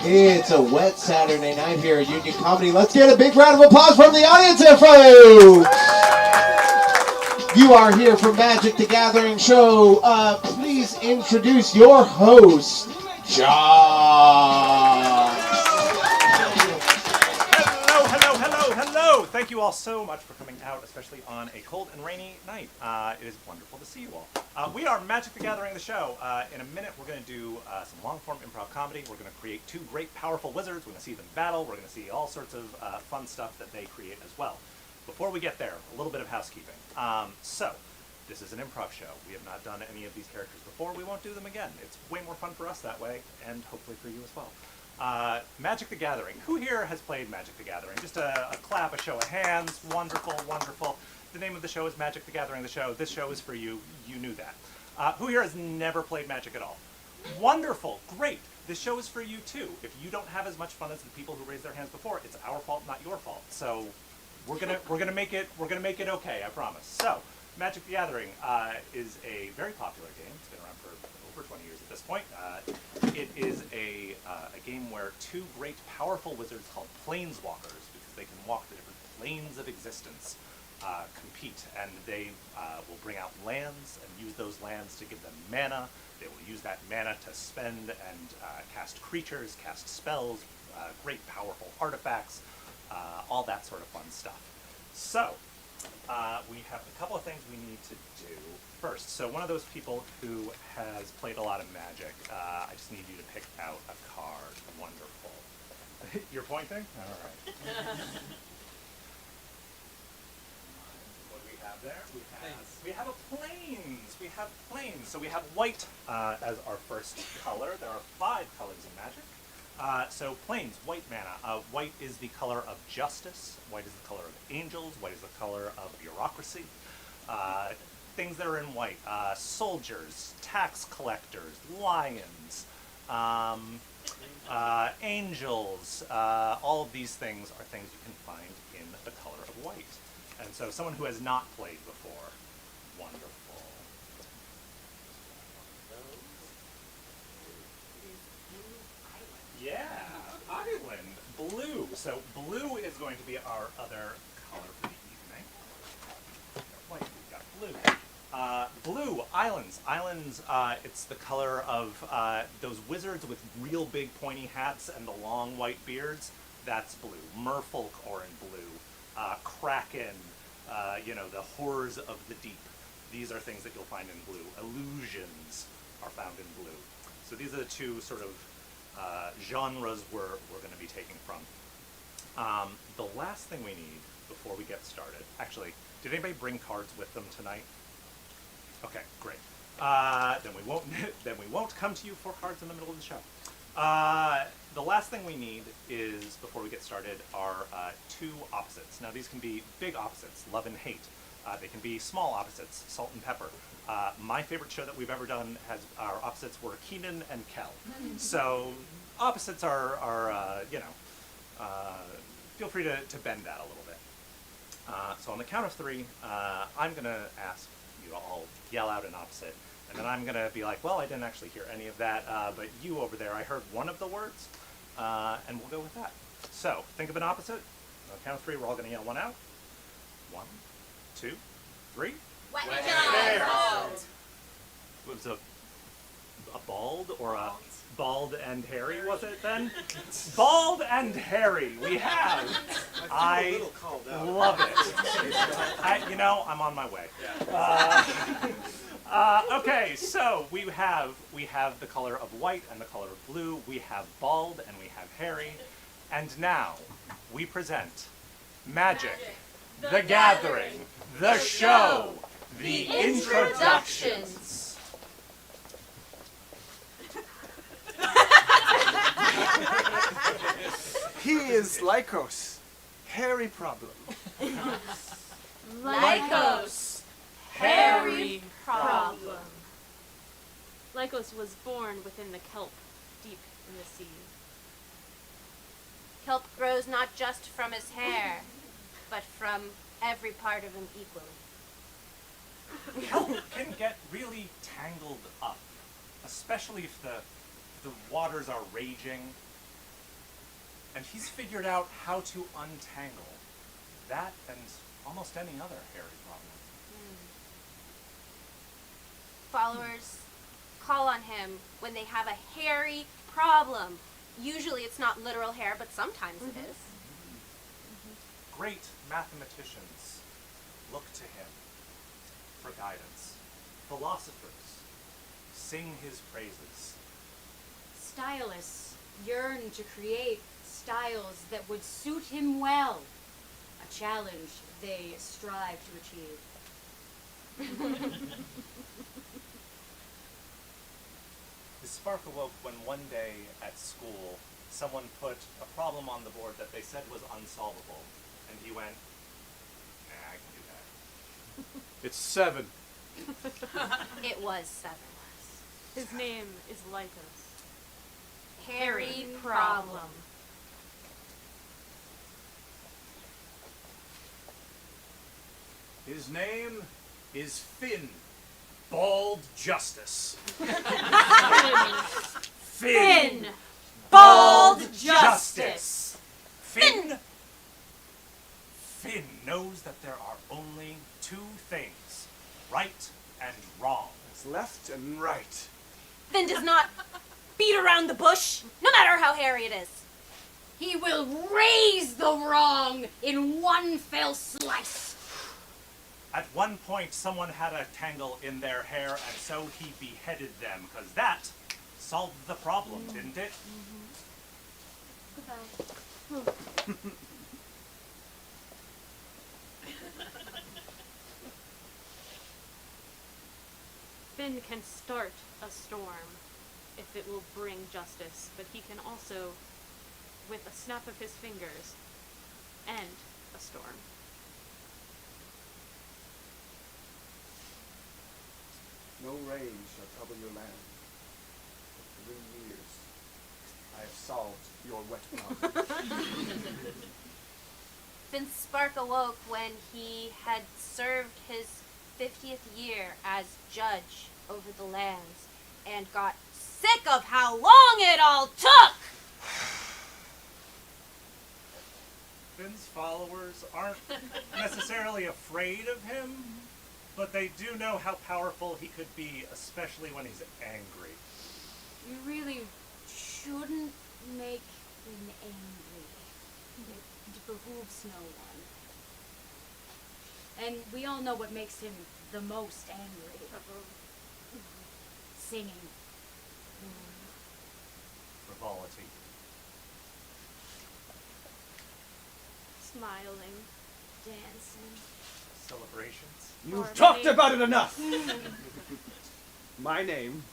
It's a wet Saturday night here at Union Comedy. Let's get a big round of applause from the audience here, folks! You are here for Magic the Gathering show. Please introduce your host, John. Hello! Thank you all so much for coming out, especially on a cold and rainy night. It is wonderful to see you all. We are Magic the Gathering, the show. In a minute, we're going to do some long-form improv comedy. We're going to create two great, powerful wizards. We're going to see them battle. We're going to see all sorts of fun stuff that they create as well. Before we get there, a little bit of housekeeping. So, this is an improv show. We have not done any of these characters before. We won't do them again. It's way more fun for us that way, and hopefully for you as well. Magic the Gathering. Who here has played Magic the Gathering? Just a clap, a show of hands. Wonderful, wonderful. The name of the show is Magic the Gathering, the show. This show is for you. You knew that. Who here has never played Magic at all? Wonderful, great. This show is for you too. If you don't have as much fun as the people who raised their hands before, it's our fault, not your fault. So we're gonna make it okay, I promise. So Magic the Gathering is a very popular game. It's been around for over 20 years at this point. It is a game where two great, powerful wizards called Planeswalkers, because they can walk the different planes of existence, compete, and they will bring out lands and use those lands to give them mana. They will use that mana to spend and cast creatures, cast spells, great, powerful artifacts, all that sort of fun stuff. So, we have a couple of things we need to do first. So one of those people who has played a lot of Magic, I just need you to pick out a card. Wonderful. You're pointing? All right. What do we have there? We have a plains. We have plains. So we have white as our first color. There are 5 colors in Magic. So plains, white mana. White is the color of justice. White is the color of angels. White is the color of bureaucracy. Things that are in white: soldiers, tax collectors, lions, angels. All of these things are things you can find in the color of white. And so someone who has not played before, wonderful. Yeah, island, blue. So blue is going to be our other color for the evening. We've got blue. Blue, islands. Islands, it's the color of those wizards with real big pointy hats and the long white beards. That's blue. Merfolk are in blue. Kraken, the horrors of the deep. These are things that you'll find in blue. Illusions are found in blue. So these are the two sort of genres we're going to be taking from. The last thing we need before we get started, actually, did anybody bring cards with them tonight? Okay, great. Then we won't come to you for cards in the middle of the show. The last thing we need is, before we get started, are 2 opposites. Now these can be big opposites, love and hate. They can be small opposites, salt and pepper. My favorite show that we've ever done has our opposites were Keenan and Kel. So opposites are feel free to bend that a little bit. So on the count of 3, I'm going to ask you to all yell out an opposite. And then I'm going to be like, well, I didn't actually hear any of that, but you over there, I heard one of the words, and we'll go with that. So think of an opposite. On the count of 3, we're all going to yell one out. 1, 2, 3. What Was a bald or a bald and hairy, was it then? Bald and hairy, we have. I love it. I'm on my way. Okay, so we have the color of white and the color of blue. We have bald and we have hairy. And now we present Magic the Gathering, the show, the introductions. He is Lycos, hairy problem. Lycos, hairy problem. Lycos was born within the kelp, deep in the sea. Kelp grows not just from his hair, but from every part of him equally. Kelp can get really tangled up, especially if the waters are raging. And he's figured out how to untangle that and almost any other hairy problem. Followers call on him when they have a hairy problem. Usually it's not literal hair, but sometimes it is. Great mathematicians look to him for guidance. Philosophers sing his praises. Stylists yearn to create styles that would suit him well. A challenge they strive to achieve. His spark awoke when one day at school, someone put a problem on the board that they said was unsolvable. And he went, I can do that. It's 7. It was 7. His name is Lycos. Hairy problem. His name is Finn, Bald Justice. Finn! Bald Justice! Finn knows that there are only 2 things, right and wrong. It's left and right. Finn does not beat around the bush, no matter how hairy it is. He will raise the wrong in one fell slice. At one point, someone had a tangle in their hair, and so he beheaded them, because that solved the problem, didn't it? Finn can start a storm if it will bring justice, but he can also, with a snap of his fingers, end a storm. No rain shall trouble your land. For 3 years, I have solved your wet problem. Finn's spark awoke when he had served his 50th year as judge over the lands and got sick of how long it all took. Finn's followers aren't necessarily afraid of him, but they do know how powerful he could be, especially when he's angry. You really shouldn't make him angry. It behooves no one. And we all know what makes him the most angry. Singing. Frivolity. Smiling. Dancing. Celebrations. You've talked about it enough! My name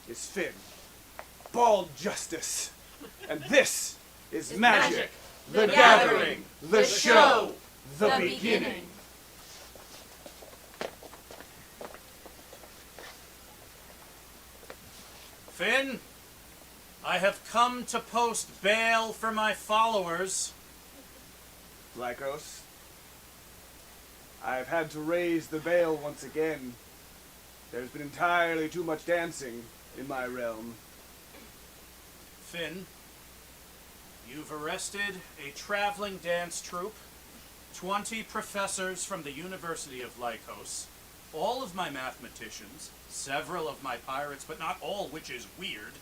is Finn, Bald Justice, and this is Magic, the Gathering, the show, the beginning. Finn, I have come to post bail for my followers. Lycos, I've had to raise the veil once again. There's been entirely too much dancing in my realm. Finn, you've arrested a traveling dance troupe, 20 professors from the University of Lycos, all of my mathematicians, several of my pirates, but not all, which is weird.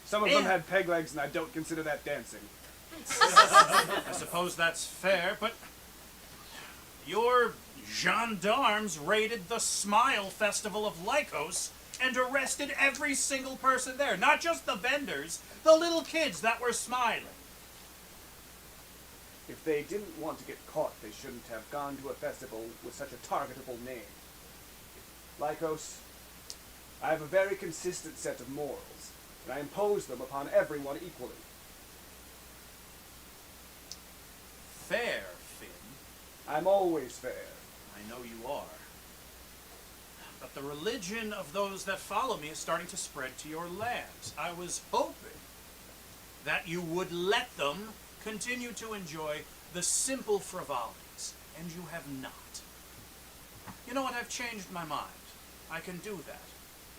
Some of them had peg legs, and I don't consider that dancing. I suppose that's fair, but your gendarmes raided the Smile Festival of Lycos and arrested every single person there. Not just the vendors, the little kids that were smiling. If they didn't want to get caught, they shouldn't have gone to a festival with such a targetable name. Lycos, I have a very consistent set of morals, and I impose them upon everyone equally. Fair, Finn. I'm always fair. I know you are. But the religion of those that follow me is starting to spread to your lands. I was hoping that you would let them continue to enjoy the simple frivolities, and you have not. You know what? I've changed my mind. I can do that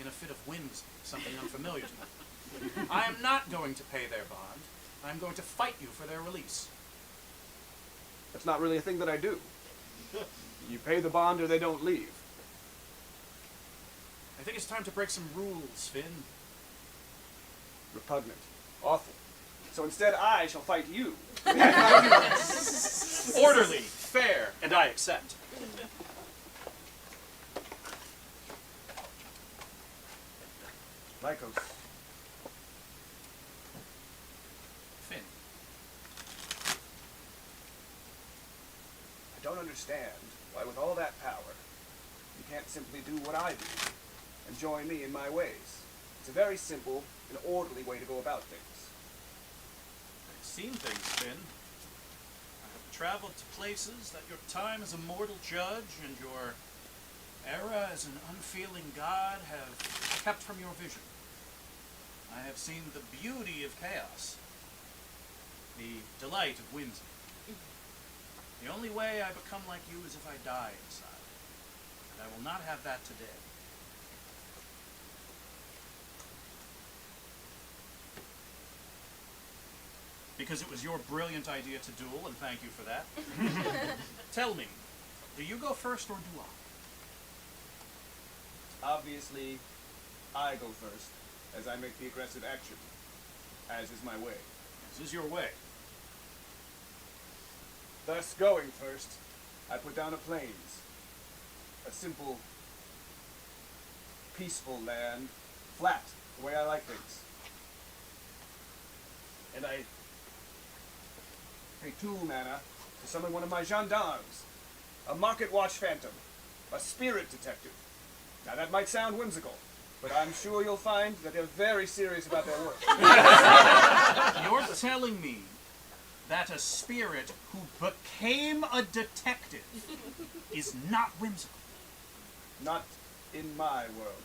in a fit of whimsy, something unfamiliar to me. I am not going to pay their bond, I'm going to fight you for their release. That's not really a thing that I do. You pay the bond or they don't leave. I think it's time to break some rules, Finn. Repugnant. Awful. So instead I shall fight you. Orderly, fair, and I accept. Lycos. Finn, I don't understand why with all that power, you can't simply do what I do and join me in my ways. It's a very simple and orderly way to go about things. I've seen things, Finn. I have traveled to places that your time as a mortal judge and your era as an unfeeling god have kept from your vision. I have seen the beauty of chaos, the delight of whimsy. The only way I become like you is if I die inside, and I will not have that today. Because it was your brilliant idea to duel, and thank you for that. Tell me, do you go first or do I? Obviously, I go first, as I make the aggressive action, as is my way. This is your way. Thus, going first, I put down a plains. A simple, peaceful land, flat, the way I like things. And I pay 2 mana to summon one of my gendarmes, a Market Watch Phantom, a spirit detective. Now that might sound whimsical, but I'm sure you'll find that they're very serious about their work. You're telling me that a spirit who became a detective is not whimsical? Not in my world.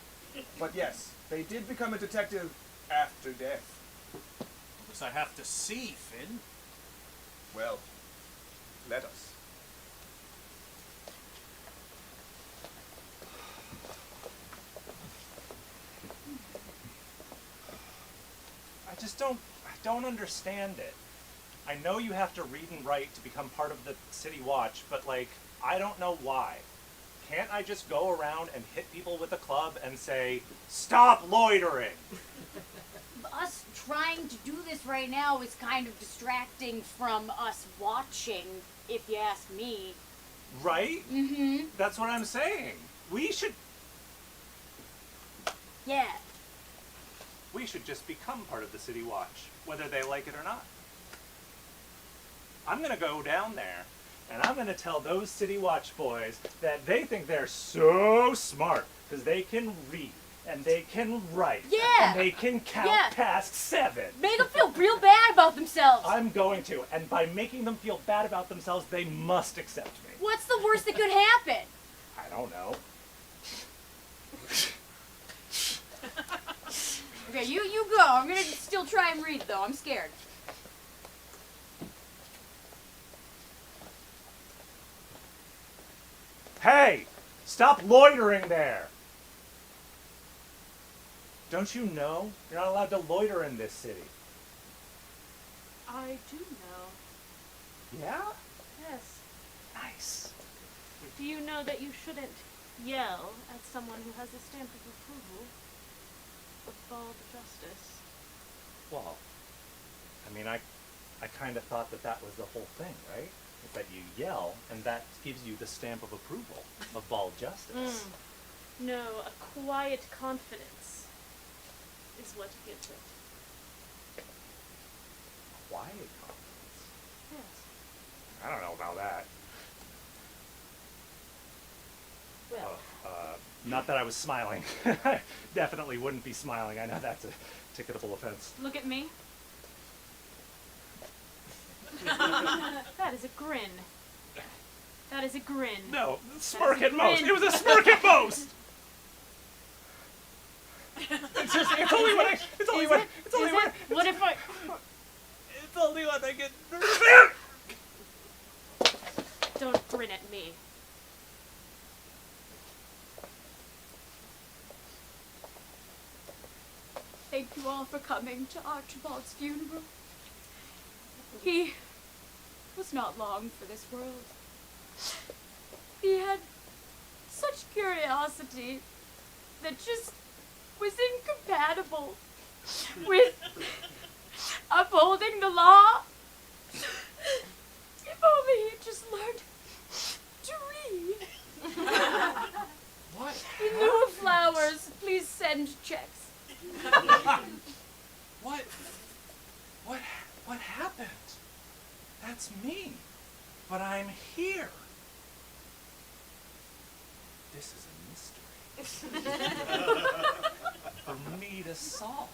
But yes, they did become a detective after death. Because I have to see, Finn. Well, let us. I don't understand it. I know you have to read and write to become part of the City Watch, but like, I don't know why. Can't I just go around and hit people with a club and say, "Stop loitering"? Us trying to do this right now is kind of distracting from us watching, if you ask me. Right? Mm-hmm. That's what I'm saying. We should just become part of the City Watch, whether they like it or not. I'm gonna go down there, and I'm gonna tell those City Watch boys that they think they're so smart, because they can read, and they can write, Yeah. and they can count Yeah. past 7. Make them feel real bad about themselves. I'm going to, and by making them feel bad about themselves, they must accept me. What's the worst that could happen? I don't know. Okay, you go. I'm gonna still try and read, though. I'm scared. Hey! Stop loitering there! Don't you know? You're not allowed to loiter in this city. I do know. Yeah? Yes. Nice. Do you know that you shouldn't yell at someone who has a stamp of approval of bald justice? Well, I mean, I kind of thought that was the whole thing, right? Is that you yell, and that gives you the stamp of approval of bald justice. No, a quiet confidence is what gives it. Quiet confidence. Yes. I don't know about that. Well, Not that I was smiling. Definitely wouldn't be smiling. I know that's a ticketable offense. Look at me. That is a grin. That is a grin. No, smirk at most. grin. It was a smirk at most. It's only when I. It's only Is when. it? It's only Is when. it? What if I... It's only when I get. Don't grin at me. thank you all for coming to Archibald's funeral. He was not long for this world. He had such curiosity that just was incompatible with upholding the law. If only he'd just learned to read. What? In lieu of flowers, please send checks. What happened? That's me. But I'm here. This is a mystery. For me to solve.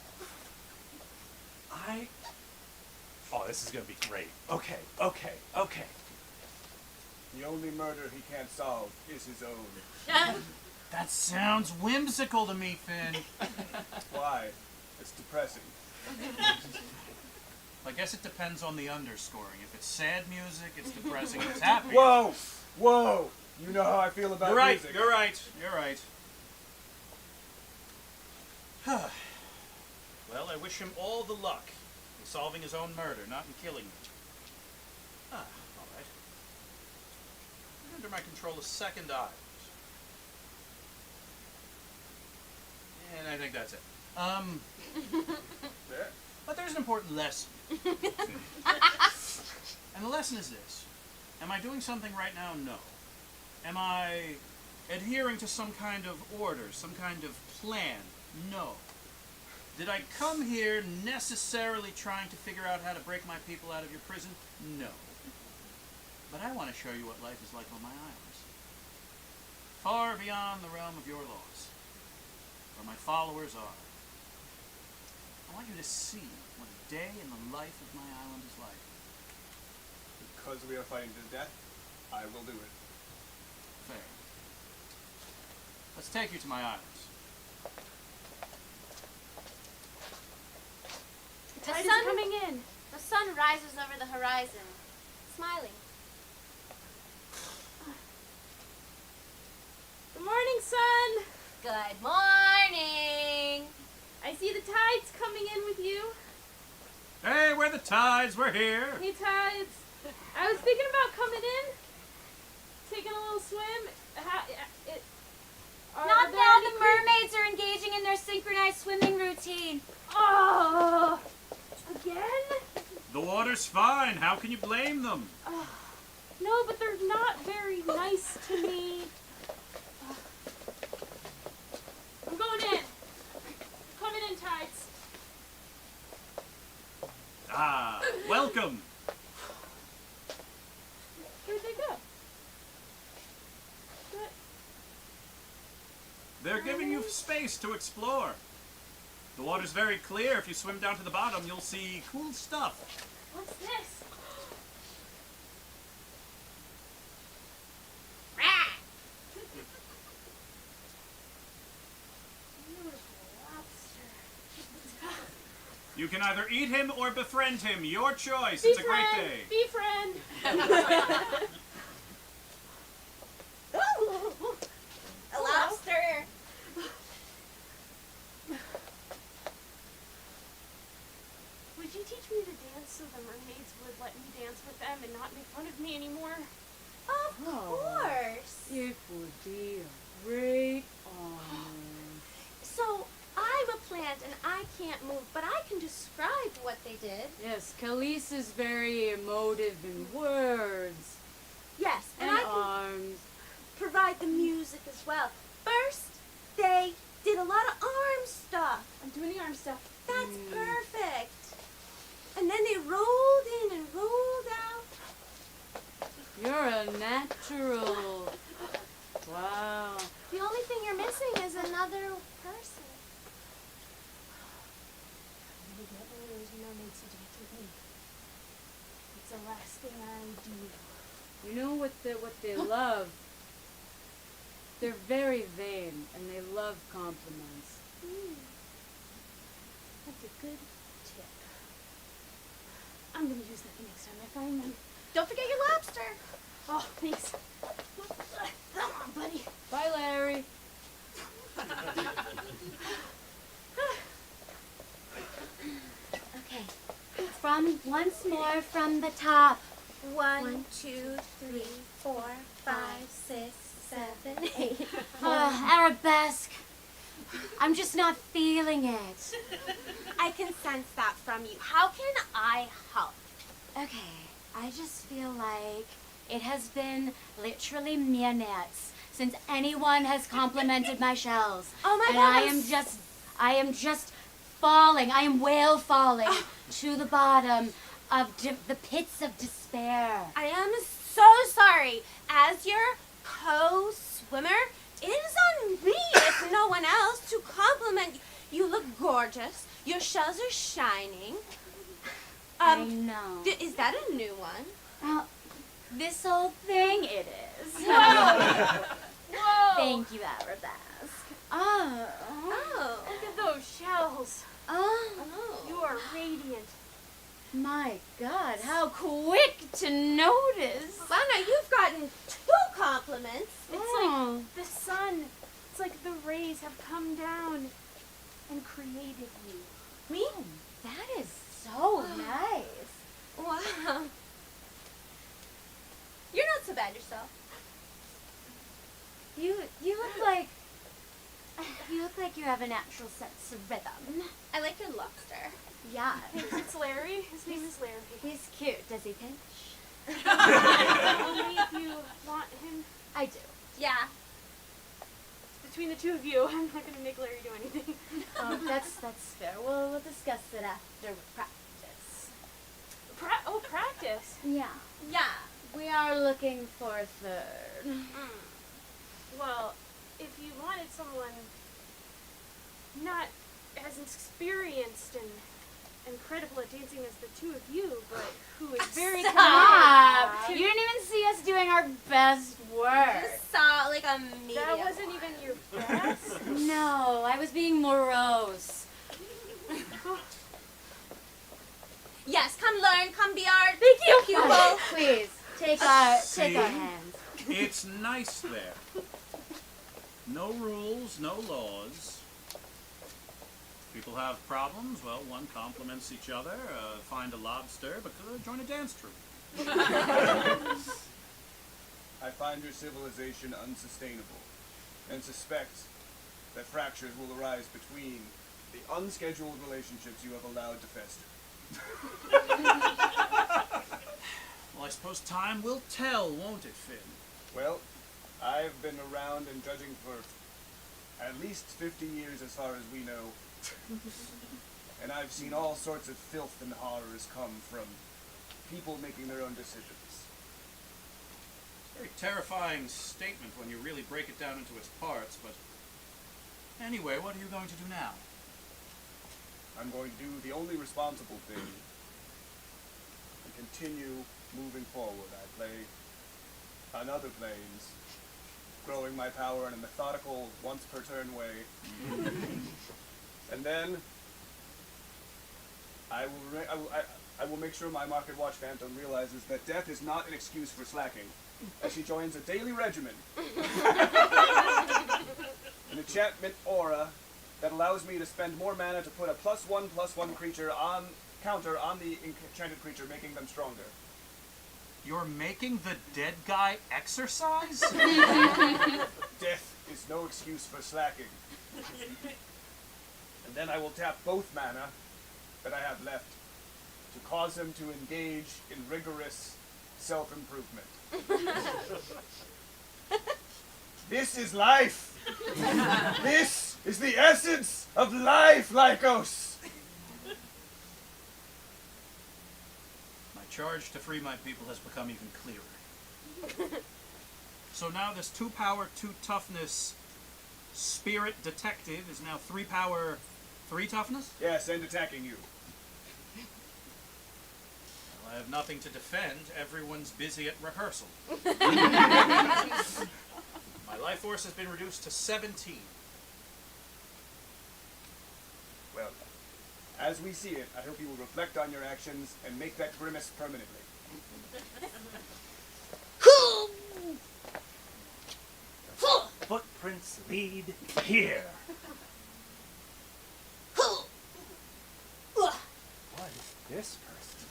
Oh, this is gonna be great. Okay. The only murder he can't solve is his own. That sounds whimsical to me, Finn. Why? It's depressing. I guess it depends on the underscoring. If it's sad music, it's depressing. If it's happy. Whoa! Whoa! You know how I feel about You're right. music. You're right. Well, I wish him all the luck in solving his own murder, not in killing me. All right. Under my control a second island. And I think that's it. Yeah. But there's an important lesson. And the lesson is this. Am I doing something right now? No. Am I adhering to some kind of order, some kind of plan? No. Did I come here necessarily trying to figure out how to break my people out of your prison? No. But I want to show you what life is like on my islands. Far beyond the realm of your laws. Where my followers are. I want you to see what a day in the life of my island is like. Because we are fighting to the death, I will do it. Fair. Let's take you to my islands. The Tide is sun coming in. The sun rises over the horizon, smiling. Good morning, sun. Good morning. I see the tides coming in with you. Hey, we're the tides. We're here. Hey, tides. I was thinking about coming in, taking a little swim. Not now. The mermaids are engaging in their synchronized swimming routine. Oh, again? The water's fine. How can you blame them? No, but they're not very nice to me. I'm going in. Coming in, tides. Ah, welcome. Where'd they go? What? They're giving you space to explore. The water's very clear. If you swim down to the bottom, you'll see cool stuff. What's this? You can either eat him or befriend him. Your choice. It's a great day. Befriend. A lobster. Would you teach me to dance so the mermaids would let me dance with them and not make fun of me anymore? Of course. It would be a great honor. So I'm a plant and I can't move, but I can describe what they did. Yes, Khalees is very emotive in words Yes, and and I can arms. provide the music as well. First, they did a lot of arm stuff. I'm doing the arm stuff. That's perfect. And then they rolled in and rolled out. You're a natural. Wow. The only thing you're missing is another person. I'm gonna get one of those mermaids to dance with me. It's the last thing I do. You know what they love? They're very vain and they love compliments. That's a good tip. I'm gonna use that the next time I find them. Don't forget your lobster. Oh, thanks. Come on, buddy. Bye, Larry. Okay. It's once more from the top. 1, 2, 3, 4, 5, 6, 7, 8. Arabesque. I'm just not feeling it. I can sense that from you. How can I help? Okay, I just feel like it has been literally minutes since anyone has complimented my shells. Oh my and goodness. I am just falling. I am whale falling to the bottom of the pits of despair. I am so sorry. As your co-swimmer, it is on me, if no one else, to compliment you. You look gorgeous. Your shells are shining. I know. Is that a new one? This old thing, it is. Whoa! Thank you, Arabesque. Oh. Oh. Look at those shells. Oh. You are radiant. My God, how quick to notice. Wow, now you've gotten 2 compliments. It's like the sun. It's like the rays have come down and created you. Me? That is so nice. Wow. You're not so bad yourself. You look like you have a natural sense of rhythm. I like your lobster. Yeah. It's Larry. His name is Larry. He's cute. Does he pinch? Only if you want him. I do. Yeah. Between the two of you, I'm not gonna make Larry do anything. That's fair. We'll discuss it after practice. Practice. Yeah. Yeah. We are looking for a third. Well, if you wanted someone not as experienced and incredible at dancing as the two of you, but who is very Stop! committed You didn't even see us doing our best work. Just saw like a medium. That wasn't even your best. No, I was being morose. Yes, come learn, come be our Thank you. pupil. Please, take our See? hands. It's nice there. No rules, no laws. People have problems, well, one compliments each other, find a lobster, but join a dance troupe. I find your civilization unsustainable, and suspect that fractures will arise between the unscheduled relationships you have allowed to fester. Well, I suppose time will tell, won't it, Finn? Well, I've been around and judging for at least 50 years as far as we know. And I've seen all sorts of filth and horrors come from people making their own decisions. Very terrifying statement when you really break it down into its parts, but anyway, what are you going to do now? I'm going to do the only responsible thing and continue moving forward. I play on other planes, growing my power in a methodical, once per turn way. And then I will make sure my Market Watch Phantom realizes that death is not an excuse for slacking, as she joins a daily regimen. An enchantment aura that allows me to spend more mana to put a +1/+1 creature on counter on the enchanted creature, making them stronger. You're making the dead guy exercise? Death is no excuse for slacking. And then I will tap both mana that I have left to cause him to engage in rigorous self-improvement. This is life! This is the essence of life, Lycos! My charge to free my people has become even clearer. So now this 2 power, 2 toughness spirit detective is now 3 power, 3 toughness? Yes, and attacking you. Well, I have nothing to defend. Everyone's busy at rehearsal. My life force has been reduced to 17. Well, as we see it, I hope you will reflect on your actions and make that grimace permanently. Footprints lead here. What is this person?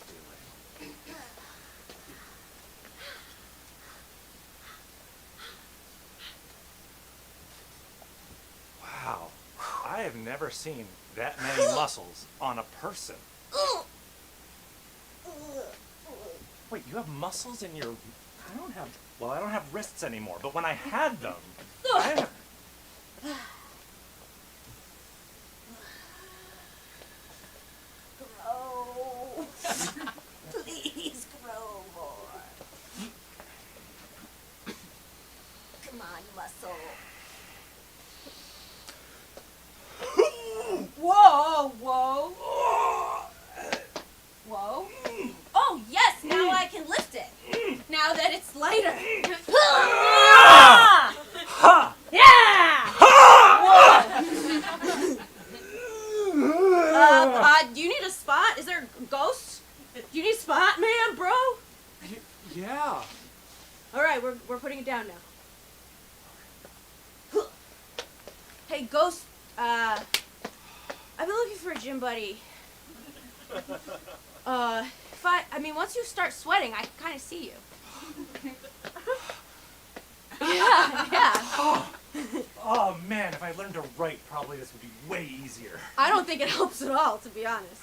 never seen that many muscles on a person. Wait, you have muscles in your... I don't have wrists anymore, but when I had them, I have... Grow. Please grow more. Come on, muscle. Whoa, whoa. Whoa. Oh, yes, now I can lift it. Now that it's lighter. Ha! Yeah! Do you need a spot? Is there a ghost? Do you need a spot, man, bro? Yeah. All right, we're putting it down now. Hey, ghost. I've been looking for a gym buddy. Once you start sweating, I can kind of see you. Yeah. Oh man, if I learned to write, probably this would be way easier. I don't think it helps at all, to be honest.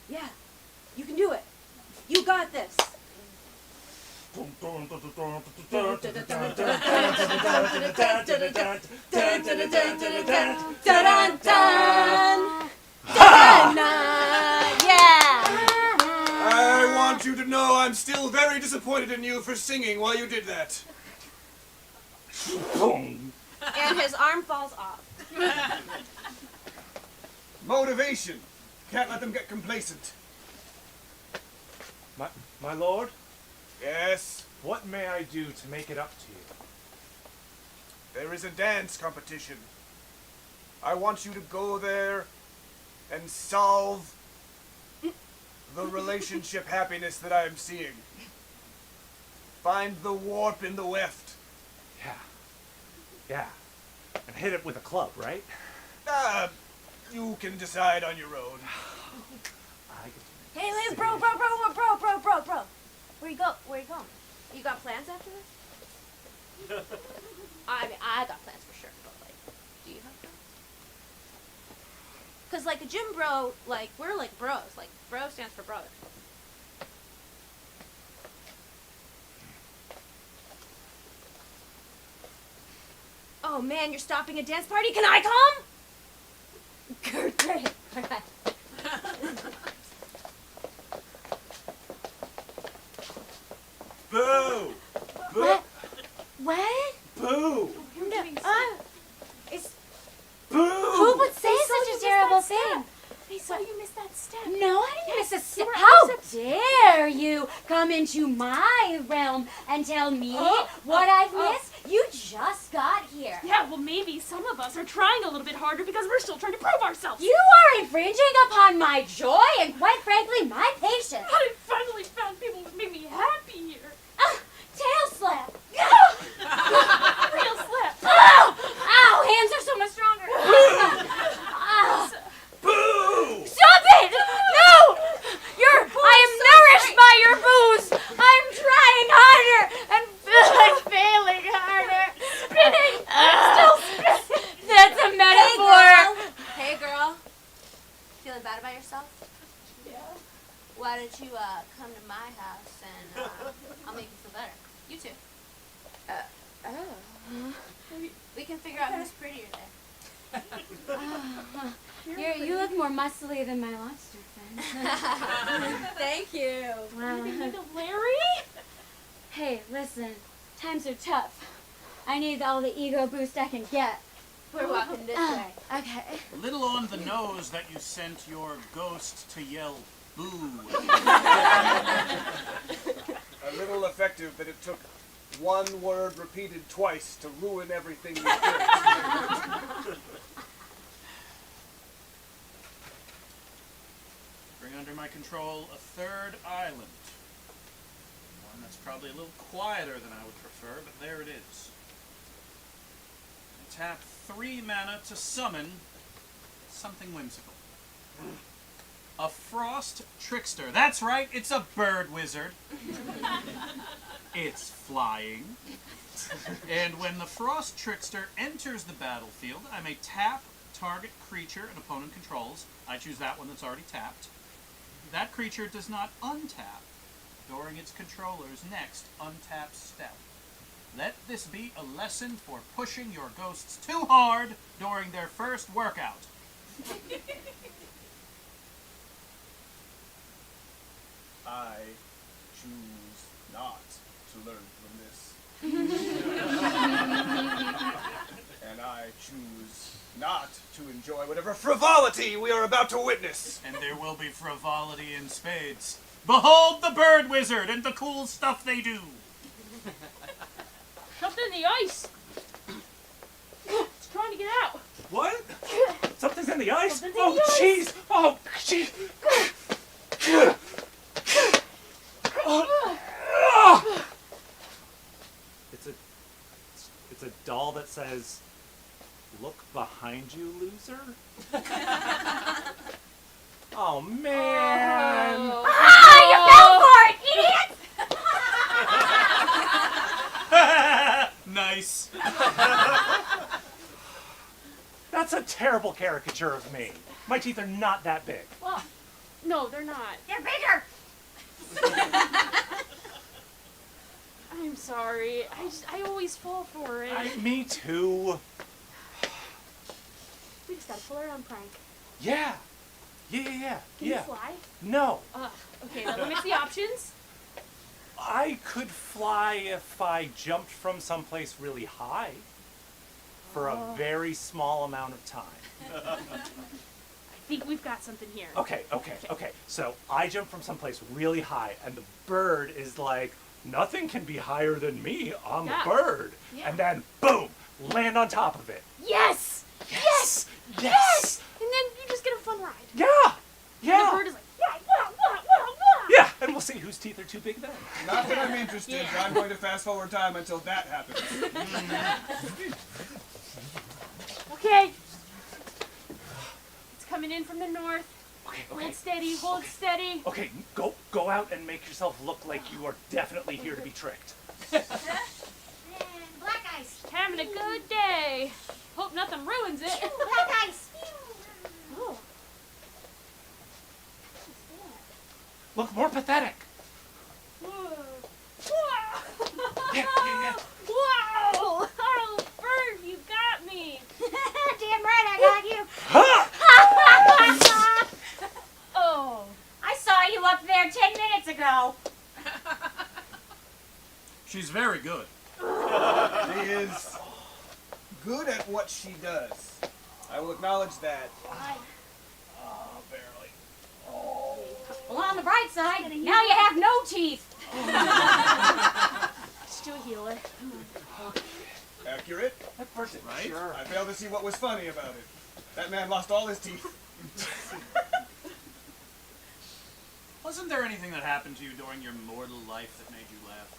Yeah, you can do it. You got this. Yeah. I want you to know I'm still very disappointed in you for singing while you did that. Boom. And his arm falls off. Motivation. Can't let them get complacent. My lord, Yes, what may I do to make it up to you? there is a dance competition. I want you to go there and solve the relationship happiness that I am seeing. Find the warp in the weft. Yeah. And hit it with a club, right? You can decide on your own. Hey, bro. Where you going? You got plans after this? I got plans for sure, but do you have plans? Cause a gym bro, we're bros. Bro stands for brother. Oh man, you're stopping a dance party? Can I come? Great. Okay. Boo! What? What? Boo! It's Boo! Who would say such a terrible thing? They saw you miss that step. No, I didn't miss a step. were How dare you come into my realm and tell me what I've missed? You just got here. Yeah, well, maybe some of us are trying a little bit harder because we're still trying to prove ourselves. You are infringing upon my joy and, quite frankly, my patience. I finally found people who made me happy here. Tail slap. Real slap. Ow! Ow! Hands are so much stronger. Ow. Boo! Stop it! No! I am nourished by your booze. I'm trying harder and I'm failing harder. Spinning. Still spinning. That's a metaphor. Hey girl. Feeling bad about yourself? Yeah. Why don't you come to my house and I'll make you feel better. You too. We can figure out who's prettier there. You look more muscly than my lobster friend. Thank you. Maybe like a Larry? Hey, listen. Times are tough. I need all the ego boost I can get. We're walking this way. Okay. A little on the nose that you sent your ghost to yell boo. A little effective that it took one word repeated twice to ruin everything you did. Bring under my control a third island. One that's probably a little quieter than I would prefer, but there it is. Tap 3 mana to summon something whimsical. A frost trickster. That's right, it's a bird wizard. It's flying. And when the Frost Trickster enters the battlefield, I may tap target creature an opponent controls. I choose that one that's already tapped. That creature does not untap during its controller's next untap step. Let this be a lesson for pushing your ghosts too hard during their first workout. I choose not to learn from this. And I choose not to enjoy whatever frivolity we are about to witness. And there will be frivolity in spades. Behold the bird wizard and the cool stuff they do. Something in the ice. It's trying to get out. What? Something's in the ice? Something's in Oh, the ice. jeez! Oh, jeez! It's a doll that says, "Look behind you, loser." Oh man! Oh. Ah, you fell for it, idiot! Nice. That's a terrible caricature of me. My teeth are not that big. Well, no, they're not. They're bigger. I'm sorry. I always fall for it. Me too. We just gotta pull her on prank. Yeah. Can you fly? No. Okay, now let me see the options. I could fly if I jumped from someplace really high for a very small amount of time. I think we've got something here. Okay. So I jump from someplace really high, and the bird is like, nothing can be higher than me. I'm Yeah. a bird. Yeah. And then, boom, land on top of it. Yes! Yes! And then you just get a fun ride. Yeah! The Yeah! bird is like, wah, wah, wah, wah, wah. Yeah! And we'll see whose teeth are too big then. Not that I'm interested. Yeah. I'm going to fast forward time until that happens. Okay. It's coming in from the north. Okay. Hold steady, hold steady. Okay, go out and make yourself look like you are definitely here to be tricked. And black ice. Having a good day. Hope nothing ruins it. Black ice. Oh. Look more pathetic. Yeah. Whoa! Oh, bird, you got me. Damn right I got you. Ha! Oh. I saw you up there 10 minutes ago. She's very good. She is good at what she does. I will acknowledge that. Barely. Well, on the bright side, now you have no teeth. Let's do a healer. Accurate. That bird's a Right? jerk. I failed to see what was funny about it. That man lost all his teeth. Wasn't there anything that happened to you during your mortal life that made you laugh?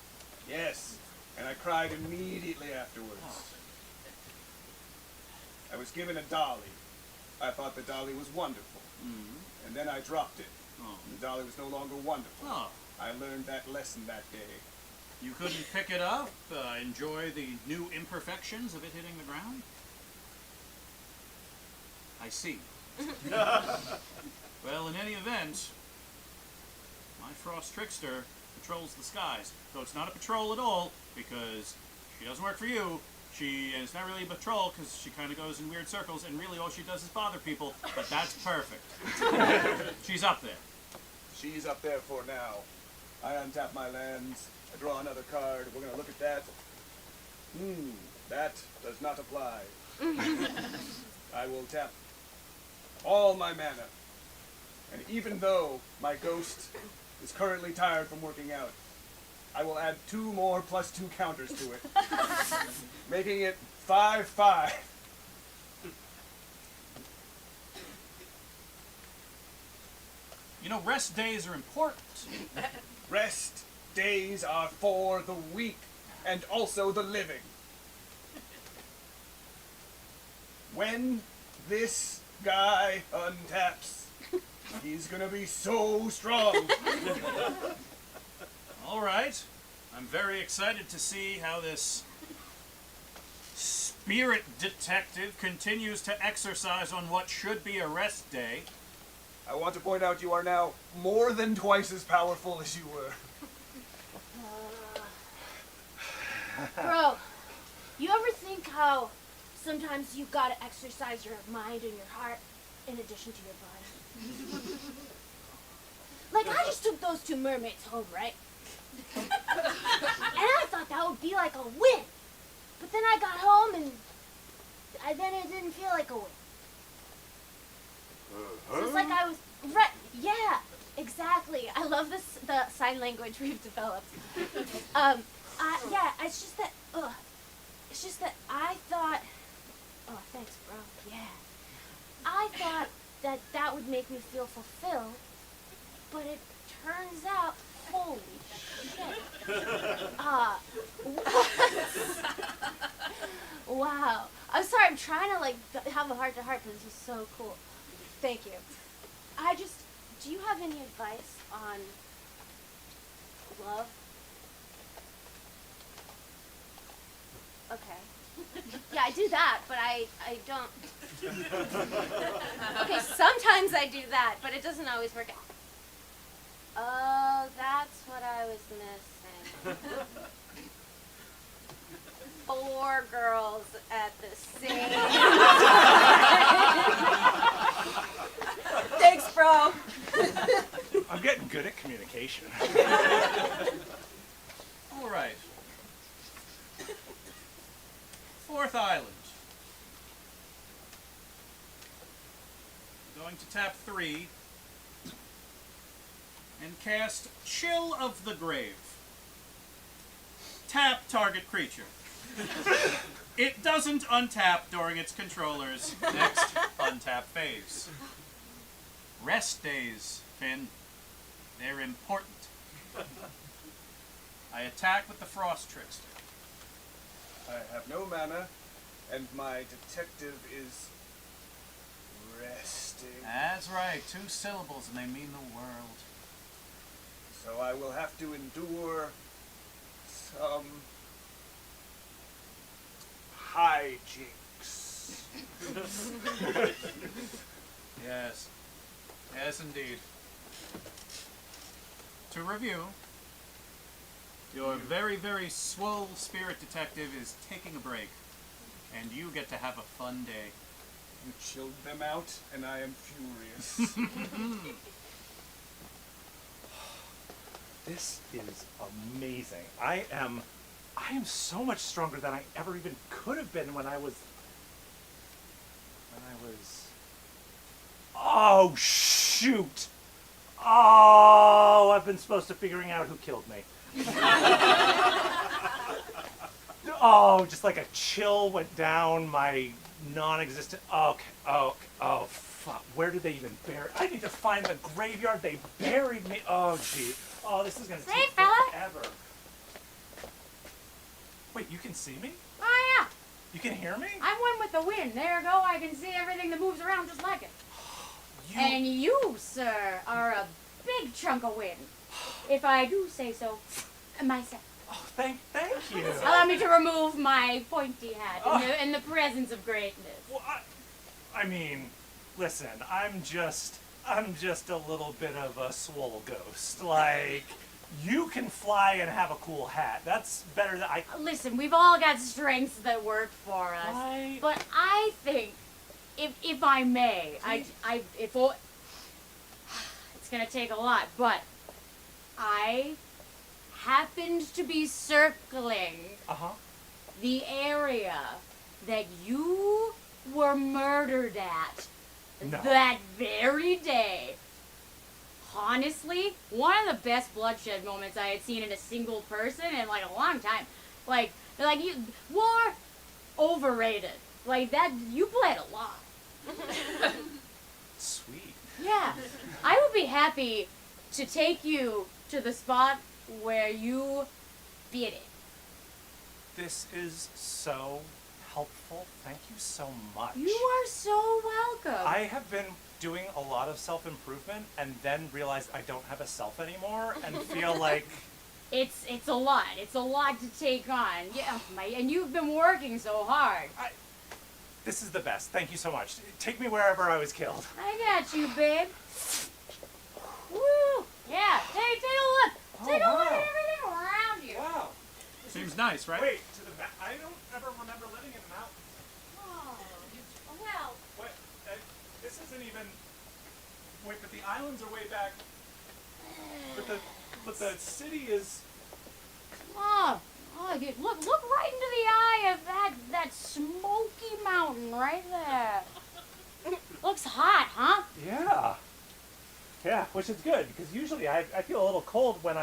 Yes, and I cried immediately afterwards. I was given a dolly. I thought the dolly was wonderful, and then I dropped it. Oh. The dolly was no longer wonderful. Oh. I learned that lesson that day. You couldn't pick it up, enjoy the new imperfections of it hitting the ground? I see. Well, in any event, my Frost Trickster patrols the skies. Though it's not a patrol at all, because she doesn't work for you. And it's not really a patrol, because she kind of goes in weird circles, and really all she does is bother people, but that's perfect. She's up there. She's up there for now. I untap my lands. I draw another card. We're going to look at that. That does not apply. I will tap all my mana. And even though my ghost is currently tired from working out, I will add 2 more +2 counters to it, making it 5/5. You know, rest days are important. Rest days are for the weak and also the living. When this guy untaps, he's gonna be so strong. All right. I'm very excited to see how this spirit detective continues to exercise on what should be a rest day. I want to point out you are now more than twice as powerful as you were. Bro, you ever think how sometimes you gotta exercise your mind and your heart in addition to your body? Like, I just took those 2 mermaids home, right? And I thought that would be like a win. But then I got home and then it didn't feel like a win. So it's like I was, right, yeah, exactly. I love the sign language we've developed. Yeah, it's just that I thought, oh, thanks, bro, yeah. I thought that would make me feel fulfilled, but it turns out, holy shit. Wow. I'm sorry, I'm trying to, like, have a heart-to-heart, but this is so cool. Thank you. Do you have any advice on love? Okay. Yeah, I do that, but I don't. Okay, sometimes I do that, but it doesn't always work out. Oh, that's what I was missing. 4 girls at the same time. Thanks, bro. I'm getting good at communication. All right. 4th island. Going to tap 3 and cast Chill of the Grave. Tap target creature. It doesn't untap during its controller's next untap phase. Rest days, Finn. They're important. I attack with the Frost Trickster. I have no mana, and my detective is resting. That's right, 2 syllables and they mean the world. So I will have to endure some hijinks. Yes. Yes, indeed. To review, your very, very swole spirit detective is taking a break, and you get to have a fun day. You chilled them out, and I am furious. This is amazing. I am so much stronger than I ever even could have been when I was. Oh, shoot! Oh, I've been supposed to figuring out who killed me. Oh, just like a chill went down my non-existent. Okay. Oh, fuck. Where did they even bury? I need to find the graveyard they buried me. Oh, gee. Oh, this is gonna Hey, take fella. forever. Wait, you can see me? Oh, yeah. You can hear me? I'm one with the wind. There you go. I can see everything that moves around just like it. You. And you, sir, are a big chunk of wind. If I do say so myself. Oh, thank you. Allow me to remove my pointy hat in the presence of greatness. Well, I mean, listen, I'm just a little bit of a swole ghost. Like, you can fly and have a cool hat. That's better than I. Listen, we've all got strengths that work for us. Right. But I think, if I may, it's gonna take a lot, but I happened to be circling the area that you were murdered at No. that very day. Honestly, one of the best bloodshed moments I had seen in a single person in like a long time. Like you, war overrated. Like that, you bled a lot. Sweet. Yeah, I would be happy to take you to the spot where you beat it. This is so helpful. Thank you so much. You are so welcome. I have been doing a lot of self-improvement and then realized I don't have a self anymore and feel like It's a lot. It's a lot to take on. Yeah, and you've been working so hard. This is the best. Thank you so much. Take me wherever I was killed. I got you, babe. Woo! Yeah, take a look. Take a look at everything around you. Wow. Seems nice, right? Wait, I don't ever remember living in the mountains. Oh, well, What? This isn't even. Wait, but the islands are way back. But the city is. oh, dude, look right into the eye of that smoky mountain right there. Looks hot, huh? Yeah. Yeah, which is good because usually I feel a little cold when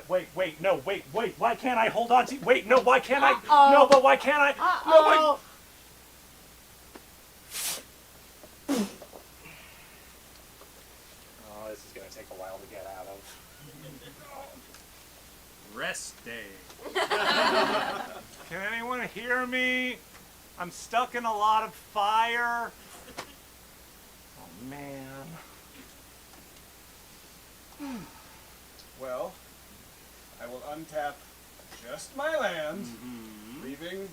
wait, why can't I hold on to? Wait, no, why can't I? Uh-oh. No, but why can't I? No, wait. Uh-oh. Oh, this is gonna take a while to get out of. Rest day. Can anyone hear me? I'm stuck in a lot of fire. Oh man. Well, I will untap just my land, leaving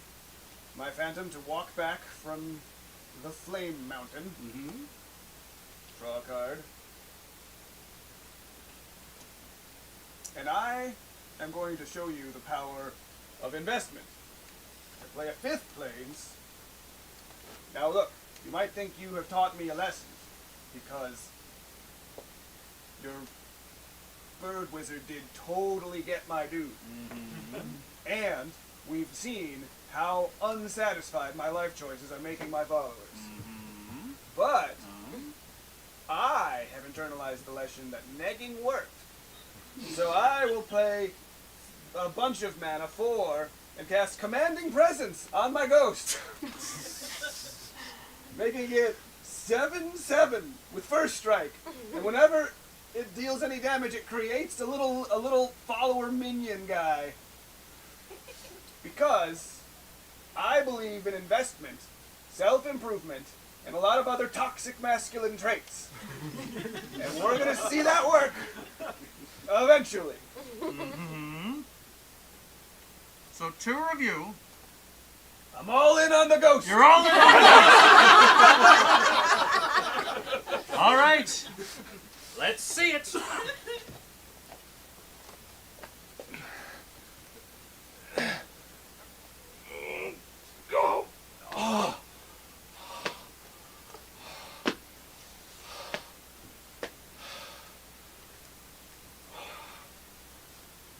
my phantom to walk back from the Flame Mountain. Draw a card. And I am going to show you the power of investment. I play a 5th Plains. Now look, you might think you have taught me a lesson, because your bird wizard did totally get my dude. And we've seen how unsatisfied my life choices are making my followers. But I have internalized the lesson that negging worked. So I will play a bunch of mana 4 and cast Commanding Presence on my ghost. Making it 7/7 with first strike. And whenever it deals any damage, it creates a little follower minion guy. Because I believe in investment, self-improvement, and a lot of other toxic masculine traits. And we're gonna see that work eventually. So to review, I'm all in on the ghost. you're all in. All right. Let's see it.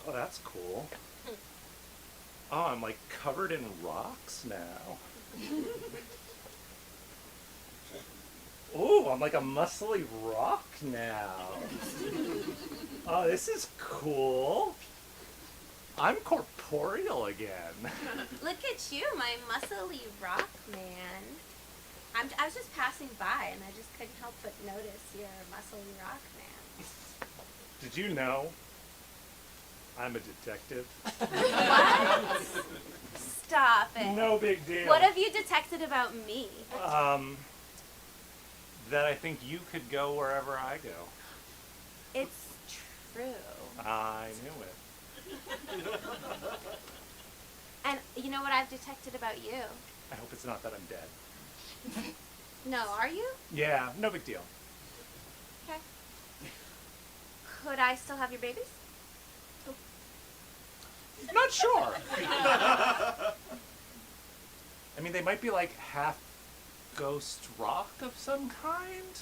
Oh, that's cool. Oh, I'm like covered in rocks now. Ooh, I'm like a muscly rock now. Oh, this is cool. I'm corporeal again. Look at you, my muscly rock man. I was just passing by and I just couldn't help but notice your muscly rock man. Did you know I'm a detective? What? Stop it. No big deal. What have you detected about me? That I think you could go wherever I go. It's true. I knew it. And you know what I've detected about you? I hope it's not that I'm dead. No, are you? Yeah, no big deal. Okay. Could I still have your babies? Not sure. I mean, they might be like half ghost rock of some kind.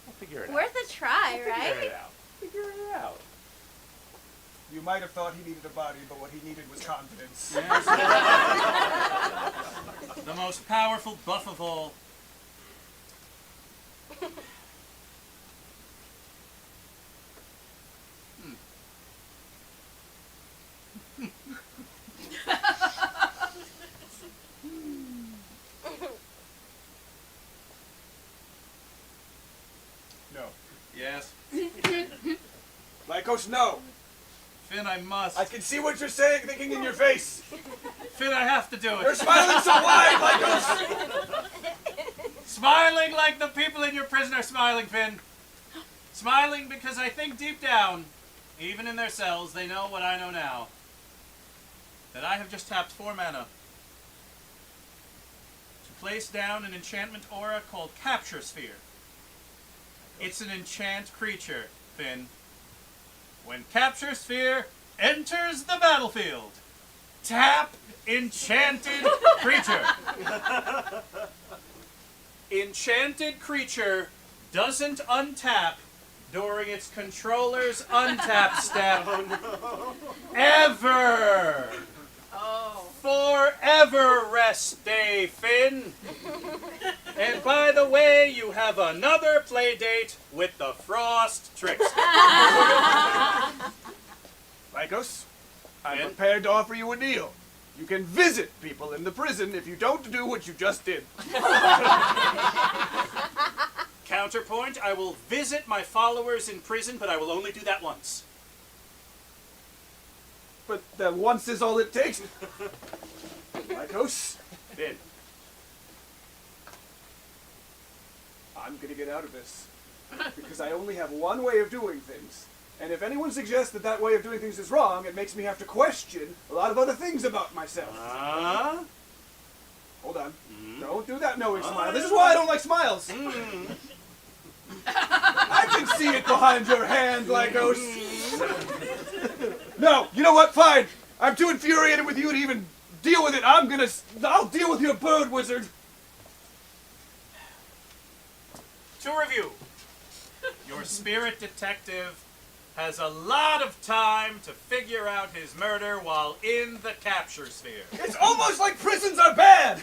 I'll figure it out. Worth a try, Figure right? it out. Figure it out. You might have thought he needed a body, but what he needed was confidence. Yes. The most powerful buff of all. No. Yes. Lycos, no. Finn, I must. I can see what you're saying, thinking in your face. Finn, I have to do You're it. smiling so wide, Lycos. Smiling like the people in your prison are smiling, Finn. Smiling because I think deep down, Even in their cells, they know what I know now. That I have just tapped 4 mana to place down an enchantment aura called Capture Sphere. It's an enchant creature, Finn. When Capture Sphere enters the battlefield, tap enchanted creature. Enchanted creature doesn't untap during its controller's untap step. Ever! Oh. Forever rest day, Finn. And by the way, you have another play date with the Frost Trickster. Lycos, I'm Finn? prepared to offer you a deal. You can visit people in the prison if you don't do what you just did. Counterpoint, I will visit my followers in prison, but I will only do that once. But that once is all it takes. Lycos, Finn. I'm gonna get out of this. Because I only have one way of doing things. And if anyone suggests that that way of doing things is wrong, it makes me have to question a lot of other things about myself. Hold on. Don't do that knowing smile. This is why I don't like smiles. I can see it behind your hand, Lycos. No, you know what? Fine. I'm too infuriated with you to even deal with it. I'll deal with your bird wizard. To review, your spirit detective has a lot of time to figure out his murder while in the Capture Sphere. It's almost like prisons are bad.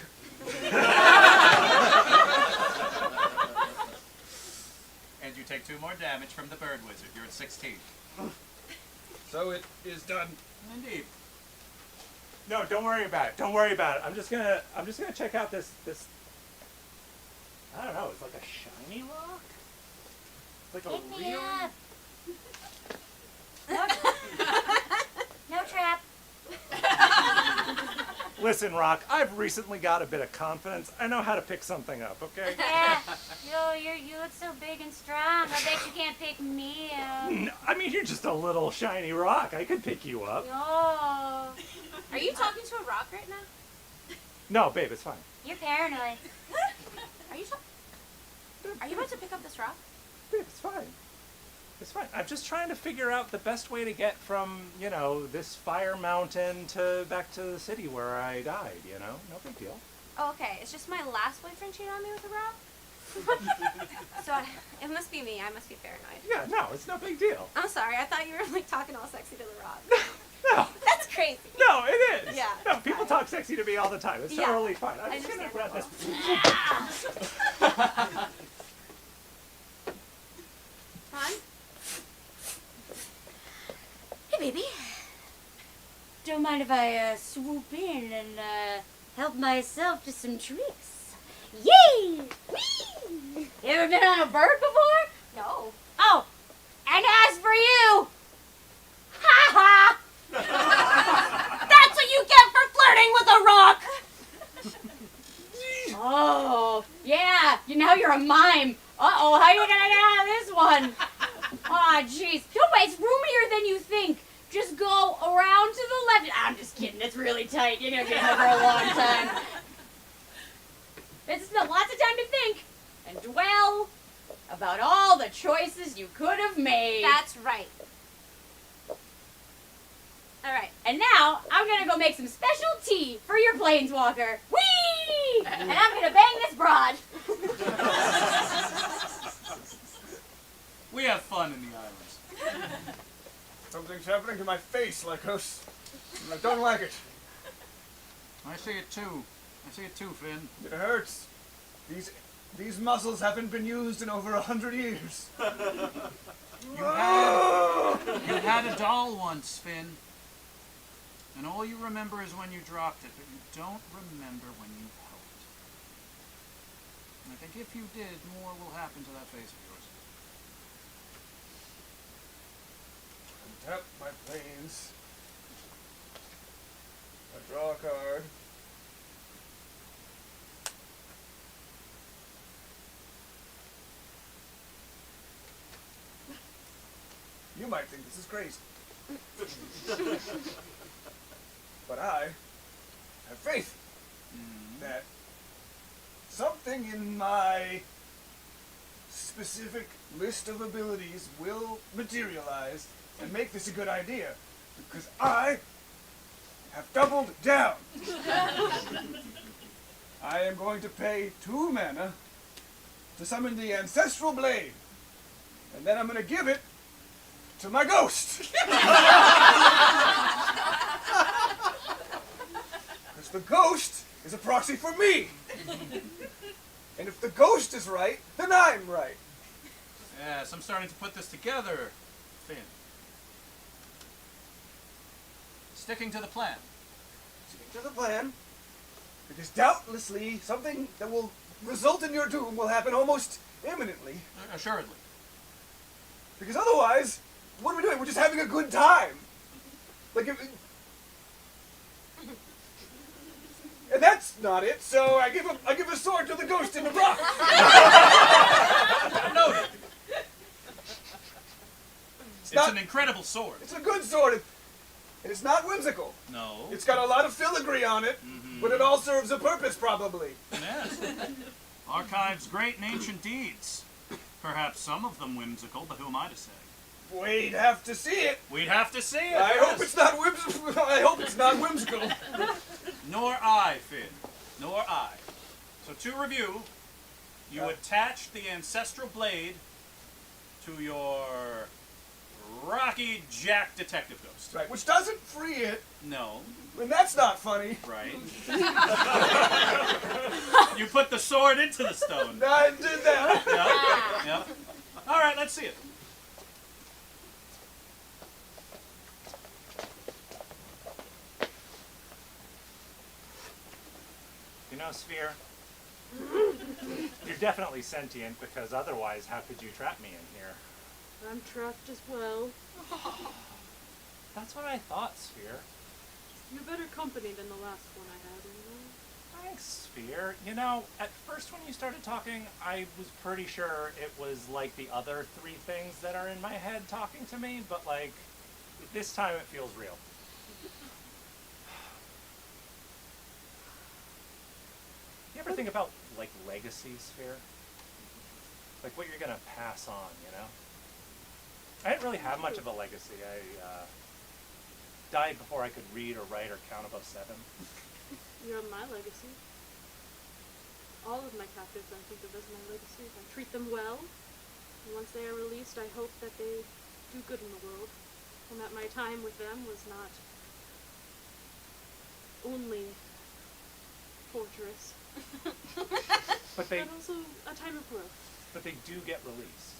And you take 2 more damage from the bird wizard. You're at 16. So it is done. Indeed. No, don't worry about it. Don't worry about it. I'm just gonna check out this. I don't know. It's like a shiny rock. It's like a Pick me real. up. No trap. Listen, Rock. I've recently got a bit of confidence. I know how to pick something up. Okay. Yeah. You look so big and strong. I bet you can't pick me up. No, I mean, you're just a little shiny rock. I could pick you up. Oh, Are you talking to a rock right now? No, babe, it's fine. you're paranoid. Are you about to pick up this rock? Babe, it's fine. It's fine. I'm just trying to figure out the best way to get from, this fire mountain to back to the city where I died, No big deal. Oh, okay. It's just my last boyfriend cheated on me with a rock. So it must be me. I must be paranoid. Yeah, no, it's no big deal. I'm sorry. I thought you were like talking all sexy to the rock. No, That's crazy. no, it is. Yeah, No, it's people fine. talk sexy to me all the time. It's Yeah. totally fine. I'm I just gonna understand. grab this. Hon? Hey, baby. Don't mind if I swoop in and help myself to some tricks. Yay! Whee! You ever been on a bird before? No. Oh, and as for you, ha ha! That's what you get for flirting with a rock. Oh, yeah. Now you're a mime. Uh-oh, how you gonna get out of this one? Aw, jeez. Don't worry, it's roomier than you think. Just go around to the left. I'm just kidding. It's really tight. You're gonna be in there for a long time. It's lots of time to think and dwell about all the choices you could have made. That's right. All right. And now I'm gonna go make some special tea for your planeswalker. Whee! And I'm gonna bang this broad. We have fun in the islands. Something's happening to my face, Lycos. And I don't like it. I see it too. Finn. It hurts. These muscles haven't been used in over 100 years. You had a doll once, Finn. And all you remember is when you dropped it, but you don't remember when you held it. And I think if you did, more will happen to that face of yours. Tap my planes. I draw a card. You might think this is crazy. But I have faith that something in my specific list of abilities will materialize and make this a good idea. Because I have doubled down. I am going to pay 2 mana to summon the Ancestral Blade. And then I'm going to give it to my ghost. Because the ghost is a proxy for me. And if the ghost is right, then I'm right. Yes, I'm starting to put this together, Finn. Sticking to the plan. Stick to the plan. Because doubtlessly something that will result in your doom will happen almost imminently. Assuredly. Because otherwise, what are we doing? We're just having a good time. Like if, and that's not it. So I give a sword to the ghost in the rock. Noted. It's not- an incredible sword. It's a good sword. And it's not whimsical. No. It's got a lot of filigree on it, but it all serves a purpose, probably. Yes. Archives great and ancient deeds. Perhaps some of them whimsical, but who am I to say? We'd have to see it. We'd have to see it. I yes. hope it's not whimsical. I hope it's not whimsical. Nor I, Finn. Nor I. So to review, you attached the Ancestral Blade to your Rocky Jack detective ghost. Right, which doesn't free it, No. and that's not funny. Right. You put the sword into the stone. I did that. Yep. Yep. All right, let's see it. You know, Sphere, you're definitely sentient because otherwise how could you trap me in here? I'm trapped as well. That's what I thought, Sphere. You're better company than the last one I had, you know? Thanks, Sphere. You know, at first when you started talking, I was pretty sure it was like the other 3 things that are in my head talking to me, but like, this time it feels real. You ever think about, like, legacy, Sphere? Like what you're gonna pass on, you know? I didn't really have much of a legacy. I died before I could read or write or count above 7. You're my legacy. All of my captives I think of as my legacy. I treat them well, and once they are released, I hope that they do good in the world, and that my time with them was not only torturous, But they but also a time of growth. but they do get released.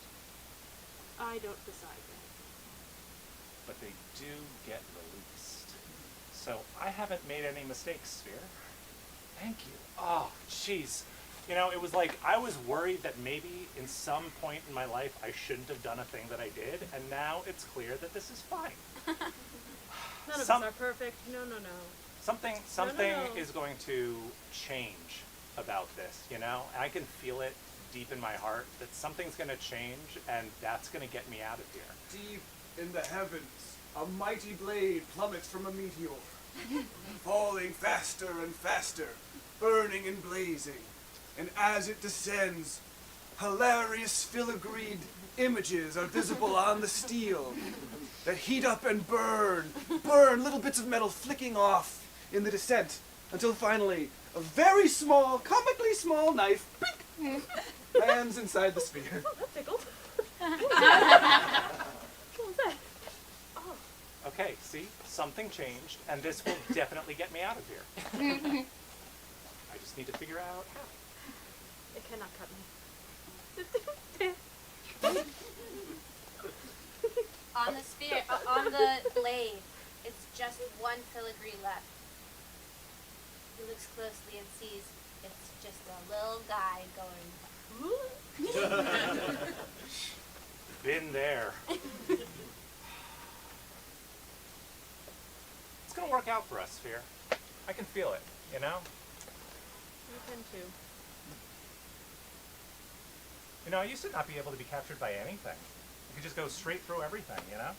I don't decide that. But they do get released. So I haven't made any mistakes, Sphere. Thank you. Oh, jeez. You know, it was like I was worried that maybe in some point in my life I shouldn't have done a thing that I did, and now it's clear that this is fine. None of Some- us are perfect. No, no, no. Something no. is going to change about this, you know? I can feel it deep in my heart that something's going to change, and that's going to get me out of here. Deep in the heavens, a mighty blade plummets from a meteor, falling faster and faster, burning and blazing. And as it descends, hilarious filigreed images are visible on the steel that heat up and burn, little bits of metal flicking off in the descent, until finally a very small, comically small knife pink, lands inside the sphere. Oh, that tickled. What was that? Oh, Okay, see? Something changed, and this will definitely get me out of here. I just need to figure out how. it cannot cut me. On the sphere, on the blade, it's just one filigree left. He looks closely and sees it's just a little guy going, Been there. It's gonna work out for us, Sphere. I can feel it, you know? I can too. You know, I used to not be able to be captured by anything. I could just go straight through everything, you know?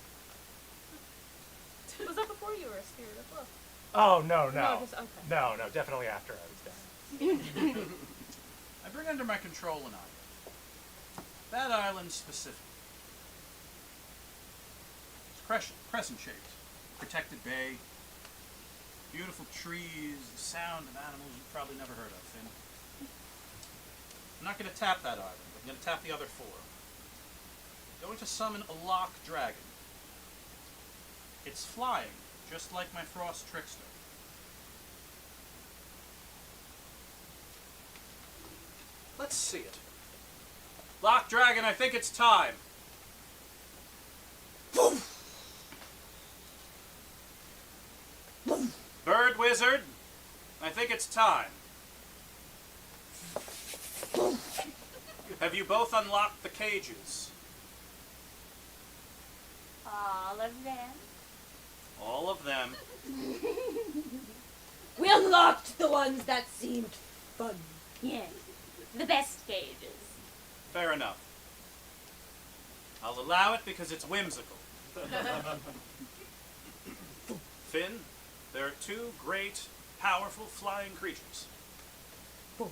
Was that before you were a spirit of love? Oh, no. Just, okay. No, definitely after I was dead. I bring under my control an island. That island specifically. It's crescent shaped. Protected bay. Beautiful trees, the sound of animals you've probably never heard of, Finn. I'm not going to tap that island. I'm going to tap the other 4. I'm going to summon a lock dragon. It's flying, just like my frost trickster. Let's see it. Lock dragon, I think it's time. Bird wizard, I think it's time. Have you both unlocked the cages? All of them. All of them. We unlocked the ones that seemed fun. Yes. The best cages. Fair enough. I'll allow it because it's whimsical. Finn, there are 2 great, powerful flying creatures.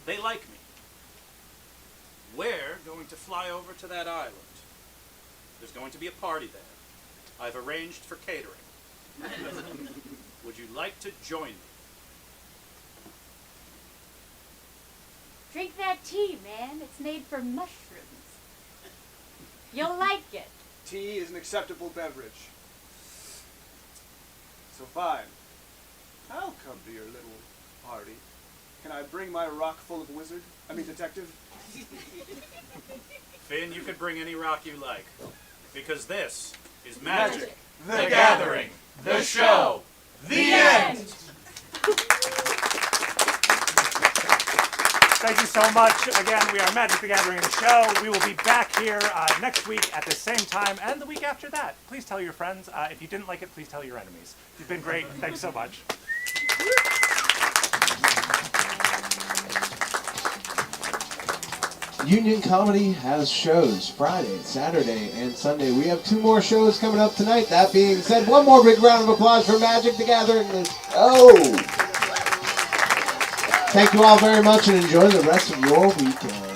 They like me. We're going to fly over to that island. There's going to be a party there. I've arranged for catering. Would you like to join me? Drink that tea, man. It's made from mushrooms. You'll like it. Tea is an acceptable beverage. So fine. I'll come to your little party. Can I bring my rock full of detective? Finn, you could bring any rock you like. Because this is Magic The Gathering, the show, the end! Thank you so much. Again, we are Magic the Gathering the show. We will be back here next week at the same time and the week after that. Please tell your friends. If you didn't like it, please tell your enemies. You've been great. Thanks so much. Union Comedy has shows Friday, Saturday, and Sunday. We have 2 more shows coming up tonight. That being said, one more big round of applause for Magic the Gathering. Thank you all very much and enjoy the rest of your weekend.